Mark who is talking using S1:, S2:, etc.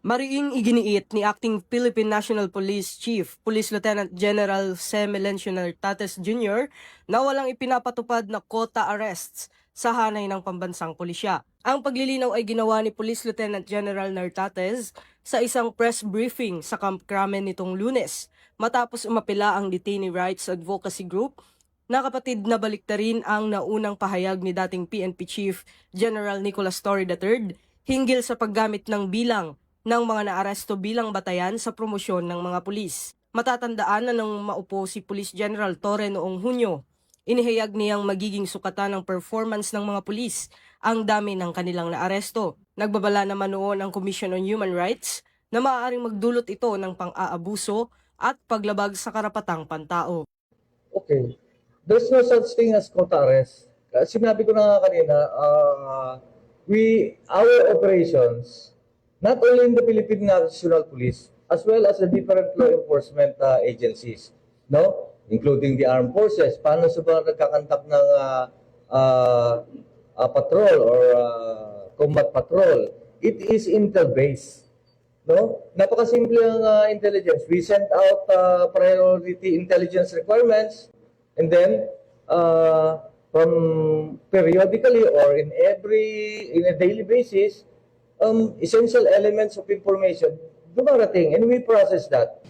S1: Mariing iginiit ni Acting Philippine National Police Chief, Police Lieutenant General C. Melencio Nartates Jr. na walang ipinapatupad na quota arrests sa hanay ng pambansang pulisya. Ang paglilinaw ay ginawa ni Police Lieutenant General Nartates sa isang press briefing sa Camp Crame nitong Lunes matapos umapela ang Detainee Rights Advocacy Group na kapatid na baliktarin ang naunang pahayag ni dating PNP Chief General Nicolas Torre III hinggil sa paggamit ng bilang ng mga naaresto bilang batayan sa promosyon ng mga pulis. Matatandaan na nang maupo si Police General Torre noong Hunyo, inihayag niyang magiging sukatan ng performance ng mga pulis ang dami ng kanilang naaresto. Nagbabala naman noon ang Commission on Human Rights na maaaring magdulot ito ng pang-aabuso at paglabag sa karapatang pantao.
S2: Okay. There's no such thing as quota arrest. Sinabi ko na nga kanina, our operations, not only in the Philippine National Police, as well as the different law enforcement agencies, no? Including the armed forces, paano sa mga nagkakantak ng patrol or combat patrol, it is intel-based. No? Napakasimple ang intelligence. We send out priority intelligence requirements, and then from periodically or in a daily basis, essential elements of information dumarating, and we process that.